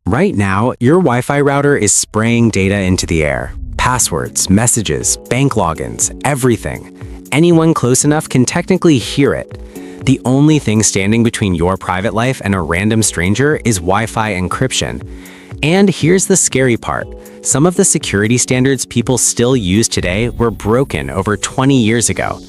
Right now, your Wi-Fi router is spraying data into the air. Passwords, messages, bank logins, everything. Anyone close enough can technically hear it. The only thing standing between your private life and a random stranger is Wi-Fi encryption. And here's the scary part. Some of the security standards people still use today were broken over 20 years ago.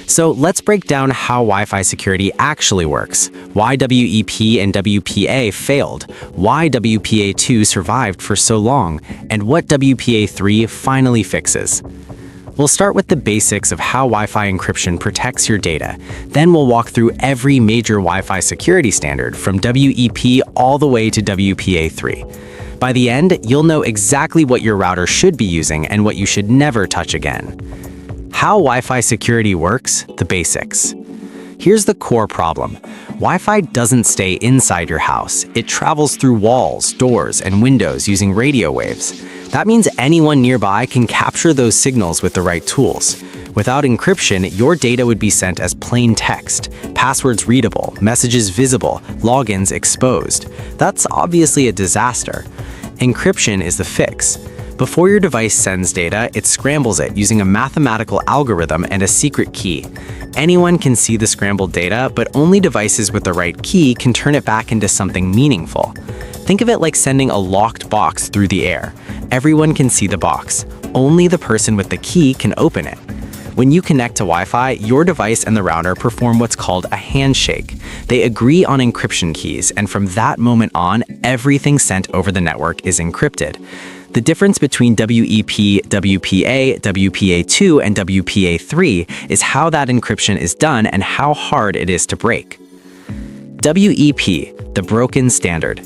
So let's break down how Wi-Fi security actually works, why WEP and WPA failed, why WPA2 survived for so long, and what WPA3 finally fixes. We'll start with the basics of how Wi-Fi encryption protects your data. Then we'll walk through every major Wi-Fi security standard from WEP all the way to WPA3. By the end, you'll know exactly what your router should be using and what you should never touch again. How Wi-Fi security works, the basics. Here's the core problem. Wi-Fi doesn't stay inside your house. It travels through walls, doors, and windows using radio waves. That means anyone nearby can capture those signals with the right tools. Without encryption, your data would be sent as plain text, passwords readable, messages visible, logins exposed. That's obviously a disaster. Encryption is the fix. Before your device sends data, it scrambles it using a mathematical algorithm and a secret key. Anyone can see the scrambled data, but only devices with the right key can turn it back into something meaningful. Think of it like sending a locked box through the air. Everyone can see the box. Only the person with the key can open it. When you connect to Wi-Fi, your device and the router perform what's called a handshake. They agree on encryption keys, and from that moment on, everything sent over the network is encrypted. The difference between WEP, WPA, WPA2, and WPA3 is how that encryption is done and how hard it is to break. WEP, the broken standard.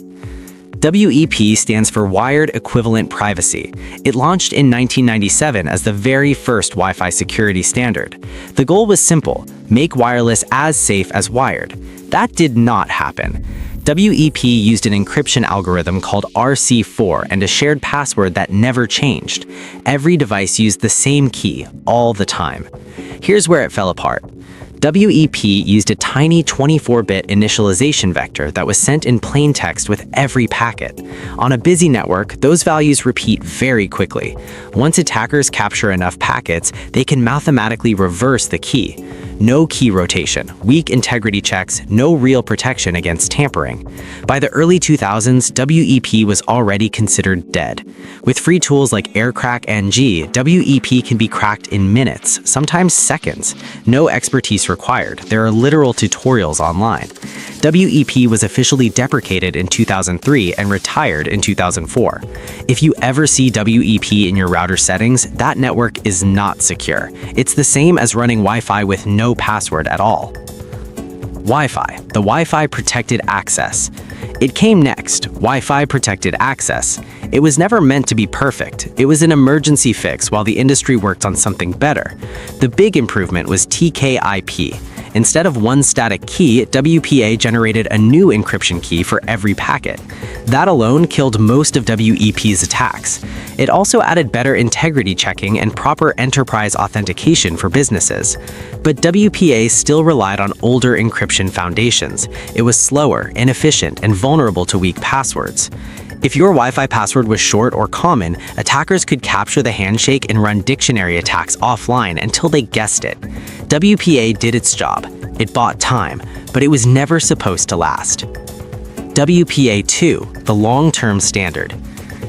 WEP stands for Wired Equivalent Privacy. It launched in 1997 as the very first Wi-Fi security standard. The goal was simple: make wireless as safe as wired. That did not happen. WEP used an encryption algorithm called RC4 and a shared password that never changed. Every device used the same key all the time. Here's where it fell apart. WEP used a tiny 24-bit initialization vector that was sent in plain text with every packet. On a busy network, those values repeat very quickly. Once attackers capture enough packets, they can mathematically reverse the key. No key rotation, weak integrity checks, no real protection against tampering. By the early 2000s, WEP was already considered dead. With free tools like AirCrack NG, WEP can be cracked in minutes, sometimes seconds. No expertise required. There are literal tutorials online. WEP was officially deprecated in 2003 and retired in 2004. If you ever see WEP in your router settings, that network is not secure. It's the same as running Wi-Fi with no password at all. Wi-Fi, the Wi-Fi protected access. It came next, Wi-Fi protected access. It was never meant to be perfect. It was an emergency fix while the industry worked on something better. The big improvement was TKIP. Instead of one static key, WPA generated a new encryption key for every packet. That alone killed most of WEP's attacks. It also added better integrity checking and proper enterprise authentication for businesses. But WPA still relied on older encryption foundations. It was slower, inefficient, and vulnerable to weak passwords. If your Wi-Fi password was short or common, attackers could capture the handshake and run dictionary attacks offline until they guessed it. WPA did its job. It bought time, but it was never supposed to last. WPA2, the long-term standard.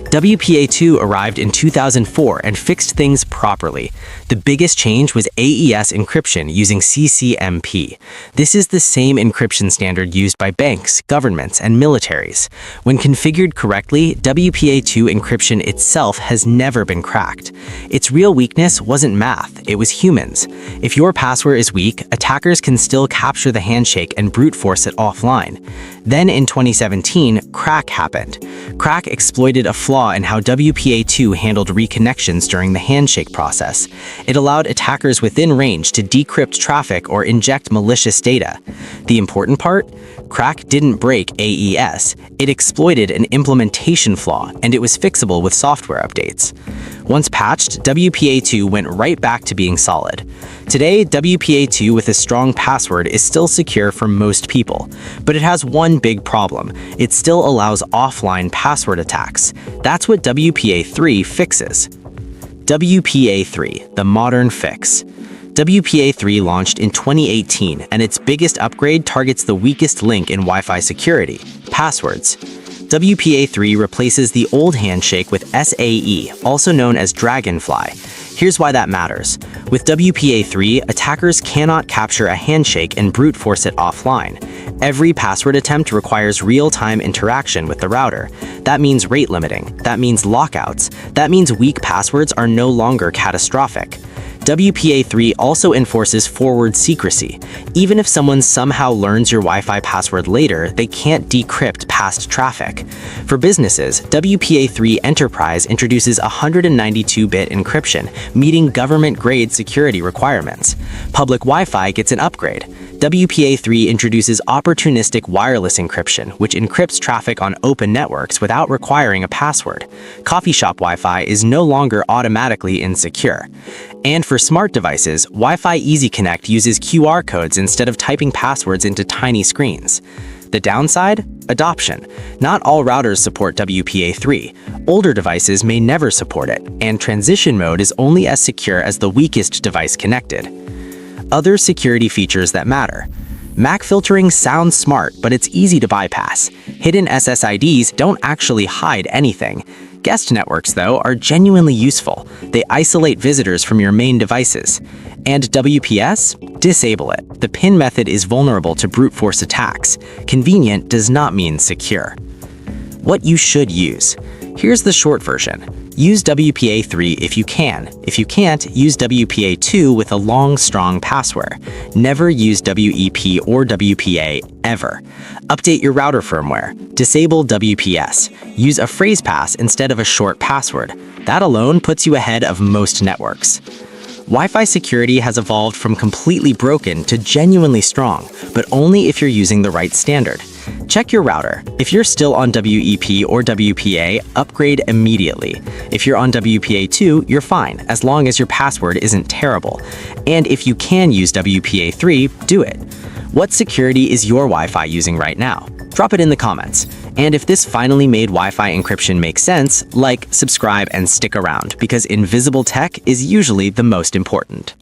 WPA2 arrived in 2004 and fixed things properly. The biggest change was AES encryption using CCMP. This is the same encryption standard used by banks, governments, and militaries. When configured correctly, WPA2 encryption itself has never been cracked. Its real weakness wasn't math, it was humans. If your password is weak, attackers can still capture the handshake and brute force it offline. Then in 2017, crack happened. Crack exploited a flaw in how WPA2 handled reconnections during the handshake process. It allowed attackers within range to decrypt traffic or inject malicious data. The important part? Crack didn't break AES. It exploited an implementation flaw, and it was fixable with software updates. Once patched, WPA2 went right back to being solid. Today, WPA2 with a strong password is still secure for most people, but it has one big problem. It still allows offline password attacks. That's what WPA3 fixes. WPA3, the modern fix. WPA3 launched in 2018, and its biggest upgrade targets the weakest link in Wi-Fi security: passwords. WPA3 replaces the old handshake with SAE, also known as Dragonfly. Here's why that matters. With WPA3, attackers cannot capture a handshake and brute force it offline. Every password attempt requires real-time interaction with the router. That means rate limiting. That means lockouts. That means weak passwords are no longer catastrophic. WPA3 also enforces forward secrecy. Even if someone somehow learns your Wi-Fi password later, they can't decrypt past traffic. For businesses, WPA3 Enterprise introduces 192-bit encryption, meeting government-grade security requirements. Public Wi-Fi gets an upgrade. WPA3 introduces opportunistic wireless encryption, which encrypts traffic on open networks without requiring a password. Coffee shop Wi-Fi is no longer automatically insecure. And for smart devices, Wi-Fi Easy Connect uses QR codes instead of typing passwords into tiny screens. The downside? Adoption. Not all routers support WPA3. Older devices may never support it, and transition mode is only as secure as the weakest device connected. Other security features that matter. MAC filtering sounds smart, but it's easy to bypass. Hidden SSIDs don't actually hide anything. Guest networks, though, are genuinely useful. They isolate visitors from your main devices. And WPS? Disable it. The PIN method is vulnerable to brute force attacks. Convenient does not mean secure. What you should use. Here's the short version. Use WPA3 if you can. If you can't, use WPA2 with a long, strong password. Never use WEP or WPA ever. Update your router firmware. Disable WPS. Use a phrase pass instead of a short password. That alone puts you ahead of most networks. Wi-Fi security has evolved from completely broken to genuinely strong, but only if you're using the right standard. Check your router. If you're still on WEP or WPA, upgrade immediately. If you're on WPA2, you're fine, as long as your password isn't terrible. And if you can use WPA3, do it. What security is your Wi-Fi using right now? Drop it in the comments. And if this finally made Wi-Fi encryption make sense, like, subscribe, and stick around, because invisible tech is usually the most important.